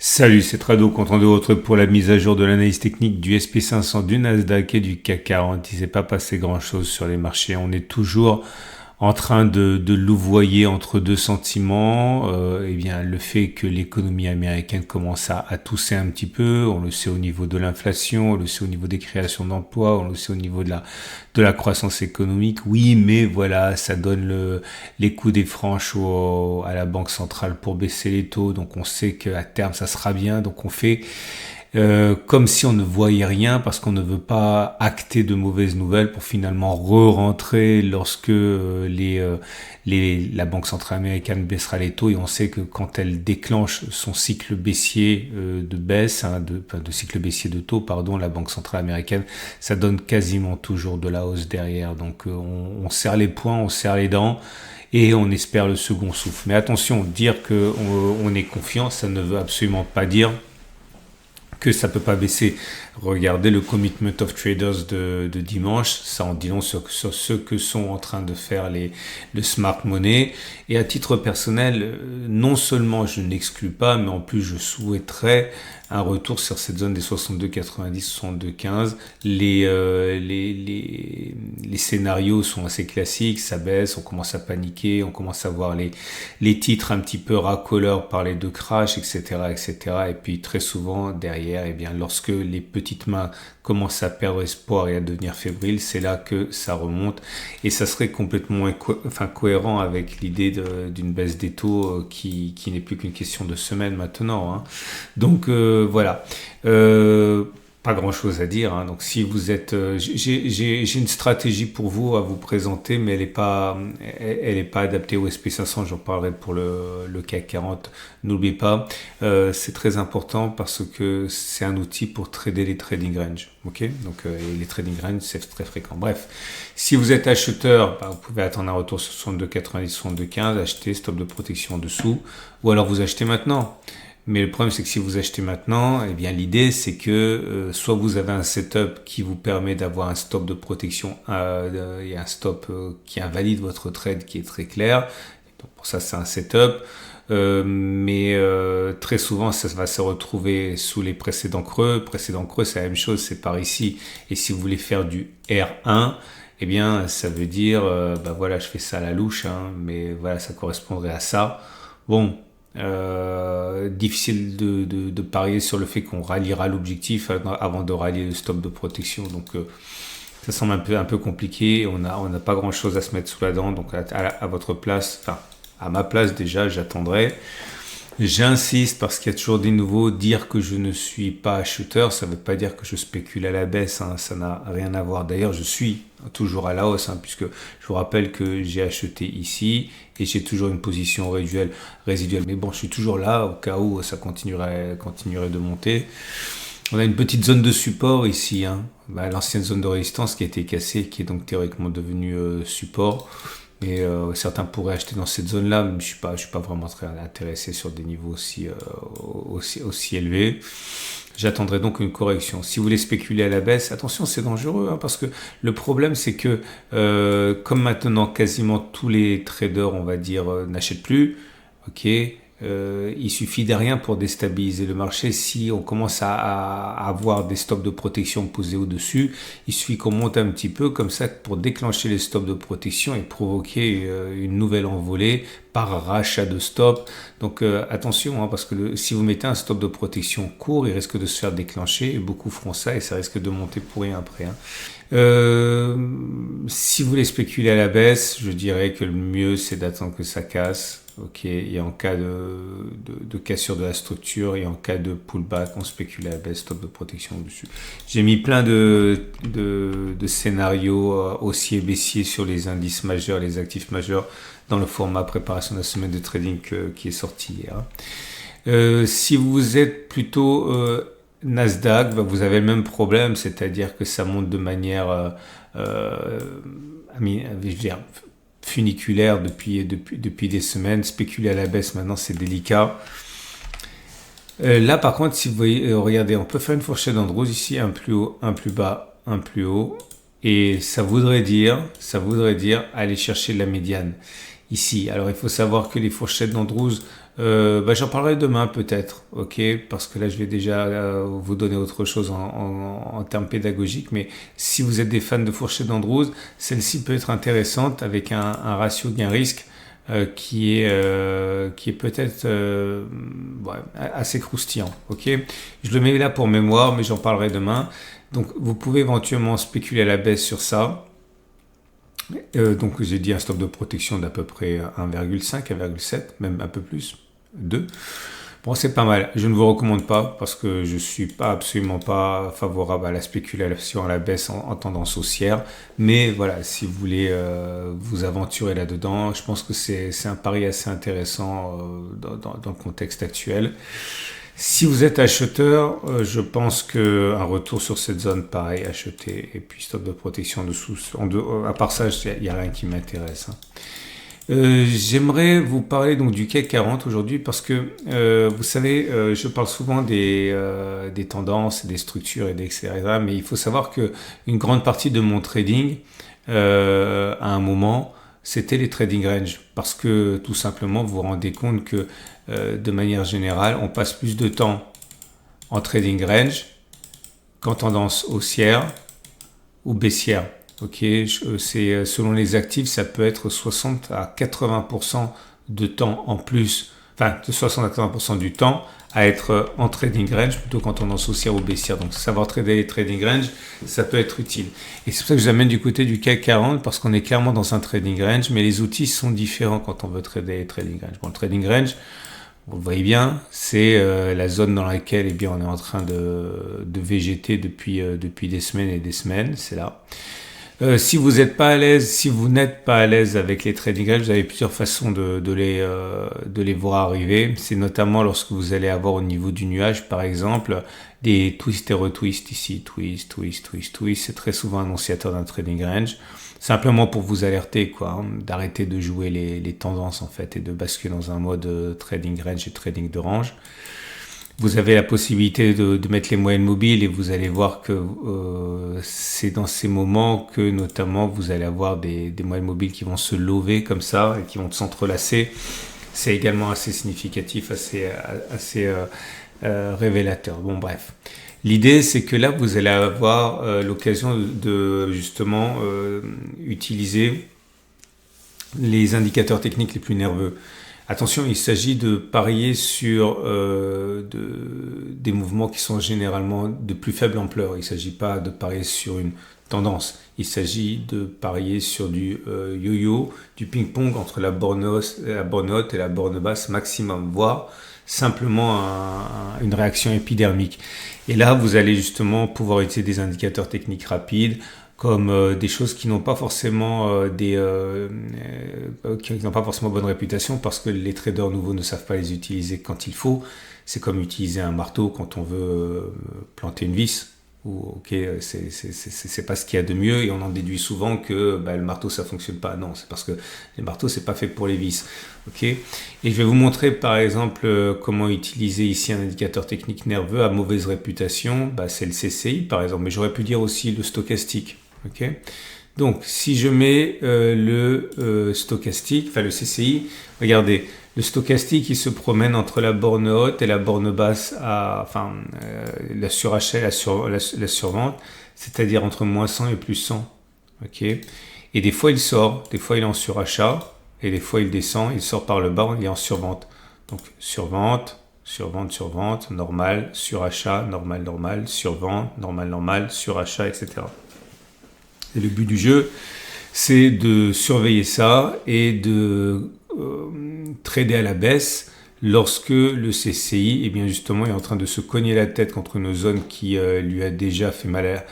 Salut, c'est Trado, content de vous retrouver pour la mise à jour de l'analyse technique du SP500, du Nasdaq et du CAC 40. Il ne s'est pas passé grand-chose sur les marchés. On est toujours en train de louvoyer entre deux sentiments. Eh bien, le fait que l'économie américaine commence à tousser un petit peu, on le sait au niveau de l'inflation, on le sait au niveau des créations d'emplois, on le sait au niveau de la croissance économique. Oui, mais voilà, ça donne les coups des franches à la Banque centrale pour baisser les taux. Donc on sait qu'à terme, ça sera bien. Donc on fait comme si on ne voyait rien parce qu'on ne veut pas acter de mauvaises nouvelles pour finalement re-rentrer lorsque la Banque centrale américaine baissera les taux. Et on sait que quand elle déclenche son cycle baissier de baisse, de cycle baissier de taux, pardon, la Banque centrale américaine, ça donne quasiment toujours de la hausse derrière. Donc on serre les poings, on serre les dents et on espère le second souffle. Mais attention, dire qu'on est confiant, ça ne veut absolument pas dire que ça peut pas baisser. Regardez le Commitment of Traders de dimanche, ça en dit long sur ce que sont en train de faire le smart money. Et à titre personnel, non seulement je n'exclus pas, mais en plus je souhaiterais un retour sur cette zone des 62,90, 62,15. Les scénarios sont assez classiques, ça baisse, on commence à paniquer, on commence à voir les titres un petit peu racoleurs parler de crash, etc., etc. Et puis très souvent derrière, eh bien, lorsque les petites mains commencent à perdre espoir et à devenir fébriles, c'est là que ça remonte. Et ça serait complètement cohérent avec l'idée d'une baisse des taux qui n'est plus qu'une question de semaines maintenant, hein. Donc voilà. Pas grand chose à dire, hein. Donc si vous êtes, j'ai une stratégie pour vous à vous présenter, mais elle est pas adaptée au SP500. J'en parlerai pour le CAC 40. N'oubliez pas, c'est très important parce que c'est un outil pour trader les trading range. Ok, donc les trading range c'est très fréquent. Bref, si vous êtes acheteur, vous pouvez attendre un retour sur 62,90, 62,15, acheter, stop de protection en dessous, ou alors vous achetez maintenant. Mais le problème, c'est que si vous achetez maintenant, eh bien, l'idée, c'est que soit vous avez un setup qui vous permet d'avoir un stop de protection et un stop qui invalide votre trade qui est très clair. Donc, pour ça, c'est un setup. Mais très souvent, ça va se retrouver sous les précédents creux. Précédents creux, c'est la même chose, c'est par ici. Et si vous voulez faire du R1, eh bien, ça veut dire, voilà, je fais ça à la louche, hein, mais voilà, ça correspondrait à ça. Bon. Difficile de parier sur le fait qu'on ralliera l'objectif avant de rallier le stop de protection, donc ça semble un peu compliqué. On n'a pas grand chose à se mettre sous la dent, donc à votre place, enfin à ma place déjà, j'attendrai. J'insiste parce qu'il y a toujours des nouveaux. Dire que je ne suis pas acheteur, ça ne veut pas dire que je spécule à la baisse, hein, ça n'a rien à voir. D'ailleurs, je suis toujours à la hausse, hein, puisque je vous rappelle que j'ai acheté ici et j'ai toujours une position résiduelle. Mais bon, je suis toujours là au cas où ça continuerait de monter. On a une petite zone de support ici, hein, l'ancienne zone de résistance qui a été cassée, qui est donc théoriquement devenue support. Et certains pourraient acheter dans cette zone-là, mais je suis pas vraiment très intéressé sur des niveaux aussi élevés. J'attendrai donc une correction. Si vous voulez spéculer à la baisse, attention, c'est dangereux, hein, parce que le problème, c'est que comme maintenant quasiment tous les traders, on va dire, n'achètent plus, ok. Il suffit de rien pour déstabiliser le marché. Si on commence à avoir des stops de protection posés au-dessus, il suffit qu'on monte un petit peu comme ça pour déclencher les stops de protection et provoquer une nouvelle envolée par rachat de stop. Donc attention, hein, parce que si vous mettez un stop de protection court, il risque de se faire déclencher et beaucoup feront ça et ça risque de monter pour rien après, hein. Si vous voulez spéculer à la baisse, je dirais que le mieux c'est d'attendre que ça casse. Ok, et en cas de cassure de la structure et en cas de pullback, on spécule à la baisse, stop de protection dessus. J'ai mis plein de scénarios haussiers, baissiers sur les indices majeurs, les actifs majeurs dans le format préparation de la semaine de trading qui est sorti hier. Si vous êtes plutôt Nasdaq, vous avez le même problème, c'est-à-dire que ça monte de manière funiculaire depuis des semaines. Spéculer à la baisse maintenant, c'est délicat. Là par contre, si vous voyez, regardez, on peut faire une fourchette d'Andrews ici, un plus haut, un plus bas, un plus haut, et ça voudrait dire aller chercher la médiane ici. Alors il faut savoir que les fourchettes d'Andrews J'en parlerai demain peut-être, ok, parce que là je vais déjà vous donner autre chose en termes pédagogiques, mais si vous êtes des fans de fourchette d'Andrews, celle-ci peut être intéressante avec un ratio gain-risque qui est peut-être assez croustillant, ok. Je le mets là pour mémoire, mais j'en parlerai demain. Donc vous pouvez éventuellement spéculer à la baisse sur ça. Donc j'ai dit un stop de protection d'à peu près 1,5, 1,7, même un peu plus, 2. Bon, c'est pas mal. Je ne vous recommande pas parce que je suis pas absolument pas favorable à la spéculation à la baisse en tendance haussière. Mais voilà, si vous voulez vous aventurer là-dedans, je pense que c'est un pari assez intéressant dans le contexte actuel. Si vous êtes acheteur, je pense qu'un retour sur cette zone, pareil, acheter et puis stop de protection dessous. À part ça, il n'y a rien qui m'intéresse. J'aimerais vous parler donc du CAC 40 aujourd'hui parce que vous savez, je parle souvent des tendances, des structures et etc. Mais il faut savoir que une grande partie de mon trading, à un moment, c'était les trading range parce que tout simplement vous vous rendez compte que de manière générale, on passe plus de temps en trading range qu'en tendance haussière ou baissière. Ok, c'est selon les actifs, ça peut être 60 à 80% de temps en plus, enfin de 60 à 80% du temps à être en trading range plutôt qu'en tendance haussière ou baissière. Donc savoir trader les trading range, ça peut être utile. Et c'est pour ça que je l'amène du côté du CAC 40 parce qu'on est clairement dans un trading range, mais les outils sont différents quand on veut trader les trading range. Bon, le trading range, vous le voyez bien, c'est la zone dans laquelle eh bien, on est en train de végéter depuis des semaines et des semaines, c'est là. Si vous n'êtes pas à l'aise, si vous n'êtes pas à l'aise avec les trading range, vous avez plusieurs façons de les voir arriver. C'est notamment lorsque vous allez avoir au niveau du nuage, par exemple, des twists et retwists ici, twist, twist, twist, twist. C'est très souvent annonciateur d'un trading range. Simplement pour vous alerter, quoi, d'arrêter de jouer les tendances en fait et de basculer dans un mode trading range et trading de range. Vous avez la possibilité de mettre les moyennes mobiles et vous allez voir que c'est dans ces moments que notamment vous allez avoir des moyennes mobiles qui vont se lever comme ça et qui vont s'entrelacer. C'est également assez significatif, assez révélateur. Bon bref. L'idée c'est que là vous allez avoir l'occasion de justement utiliser les indicateurs techniques les plus nerveux. Attention, il s'agit de parier sur des mouvements qui sont généralement de plus faible ampleur. Il ne s'agit pas de parier sur une tendance. Il s'agit de parier sur du yo-yo, du ping-pong entre la borne haute et la borne basse maximum, voire simplement une réaction épidermique. Et là, vous allez justement pouvoir utiliser des indicateurs techniques rapides, comme des choses qui n'ont pas forcément qui n'ont pas forcément bonne réputation parce que les traders nouveaux ne savent pas les utiliser quand il faut. C'est comme utiliser un marteau quand on veut planter une vis. Ou ok, c'est pas ce qu'il y a de mieux et on en déduit souvent que le marteau ça fonctionne pas. Non, c'est parce que les marteaux c'est pas fait pour les vis. Ok. Et je vais vous montrer par exemple comment utiliser ici un indicateur technique nerveux à mauvaise réputation. C'est le CCI par exemple, mais j'aurais pu dire aussi le stochastique. Ok. Donc si je mets le stochastique, enfin le CCI, regardez. Le stochastique, il se promène entre la borne haute et la borne basse, la surachat et la survente, c'est-à-dire entre moins 100 et plus 100. Okay. Et des fois, il sort, des fois, il est en surachat, et des fois, il descend, il sort par le bas, il est en survente. Donc, survente, survente, survente, normal, surachat, normal, normal, survente, normal, normal, surachat, etc. Et le but du jeu, c'est de surveiller ça et de trader à la baisse lorsque le CCI bien justement est en train de se cogner la tête contre une zone qui lui a déjà fait mal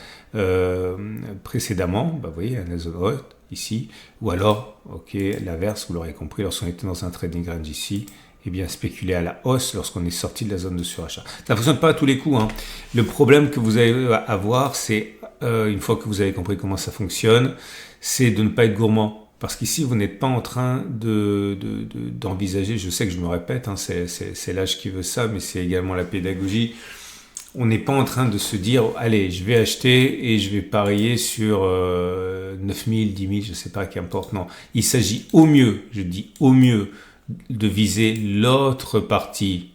précédemment, vous voyez, la zone haute ici, ou alors, ok, l'inverse, vous l'aurez compris, lorsqu'on était dans un trading range ici, bien spéculer à la hausse lorsqu'on est sorti de la zone de surachat. Ça ne fonctionne pas à tous les coups. Le problème que vous allez avoir, c'est, une fois que vous avez compris comment ça fonctionne, c'est de ne pas être gourmand. Parce qu'ici, vous n'êtes pas en train d'envisager, je sais que je me répète, c'est l'âge qui veut ça, mais c'est également la pédagogie. On n'est pas en train de se dire, allez, je vais acheter et je vais parier sur 9 000, 10 000, je ne sais pas, qu'importe. Non, il s'agit au mieux, je dis au mieux, de viser l'autre partie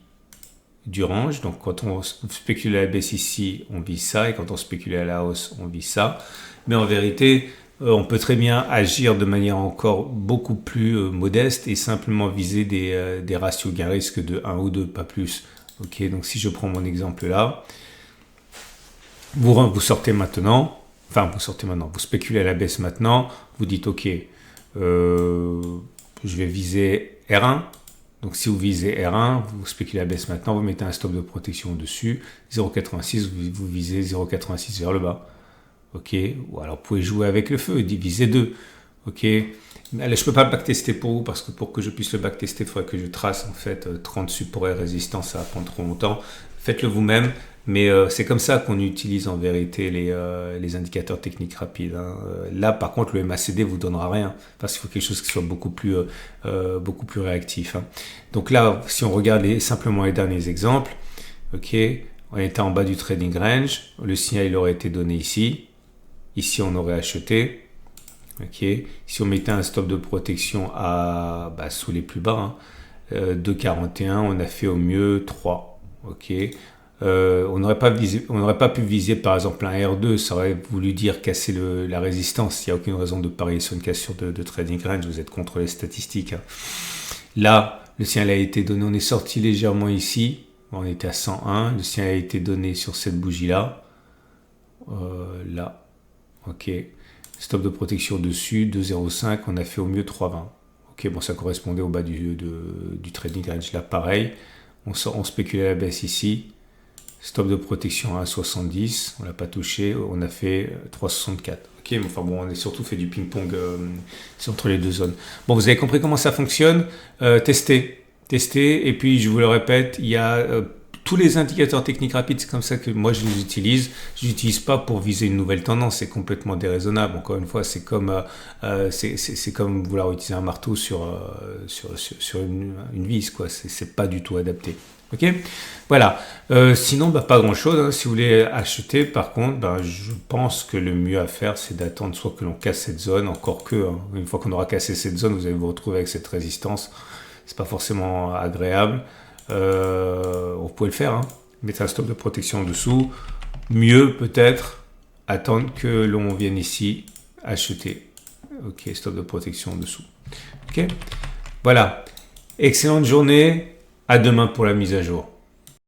du range. Donc quand on spécule à la baisse ici, on vise ça, et quand on spécule à la hausse, on vise ça. Mais en vérité, on peut très bien agir de manière encore beaucoup plus modeste et simplement viser des ratios gain-risque de 1 ou 2, pas plus. Ok, donc si je prends mon exemple là, vous sortez maintenant, vous spéculez à la baisse maintenant, vous dites ok, je vais viser R1. Donc si vous visez R1, vous spéculez à la baisse maintenant, vous mettez un stop de protection au-dessus, 0,86, vous visez 0,86 vers le bas. Ok, ou alors vous pouvez jouer avec le feu, diviser 2. Ok, mais là, je ne peux pas le backtester pour vous parce que pour que je puisse le backtester, il faudrait que je trace en fait 30 supports et résistances, ça va prendre trop longtemps. Faites-le vous-même, mais c'est comme ça qu'on utilise en vérité les indicateurs techniques rapides. Hein. Là, par contre, le MACD vous donnera rien parce qu'il faut quelque chose qui soit beaucoup plus réactif. Hein. Donc là, si on regarde simplement les derniers exemples, ok, on était en bas du trading range, le signal il aurait été donné ici. Ici, on aurait acheté. Okay. Si on mettait un stop de protection sous les plus bas, hein, 2,41, on a fait au mieux 3. Okay. On n'aurait pas pu viser par exemple un R2, ça aurait voulu dire casser la résistance. Il n'y a aucune raison de parier sur une cassure de trading range, vous êtes contre les statistiques. Hein. Là, le signal a été donné, on est sorti légèrement ici, on était à 101, le signal a été donné sur cette bougie-là. Là. Ok, stop de protection dessus, 2,05, on a fait au mieux 3,20. Ok, bon, ça correspondait au bas du trading range. Là, pareil, on spécule à la baisse ici, stop de protection à 1,70, on l'a pas touché, on a fait 3,64. Ok, mais enfin bon, on a surtout fait du ping-pong entre les deux zones. Bon, vous avez compris comment ça fonctionne. Testez, et puis je vous le répète, il y a tous les indicateurs techniques rapides, c'est comme ça que moi je les utilise. Je n'utilise pas pour viser une nouvelle tendance, c'est complètement déraisonnable. Encore une fois, c'est comme vouloir utiliser un marteau sur une vis, quoi. C'est pas du tout adapté. Ok, voilà. Sinon, pas grand chose. Hein. Si vous voulez acheter, par contre, je pense que le mieux à faire, c'est d'attendre soit que l'on casse cette zone, encore que une fois qu'on aura cassé cette zone, vous allez vous retrouver avec cette résistance. C'est pas forcément agréable. Vous pouvez le faire, hein. Mettre un stop de protection en dessous. Mieux peut-être attendre que l'on vienne ici acheter. Ok, stop de protection en dessous. Ok, voilà. Excellente journée. À demain pour la mise à jour.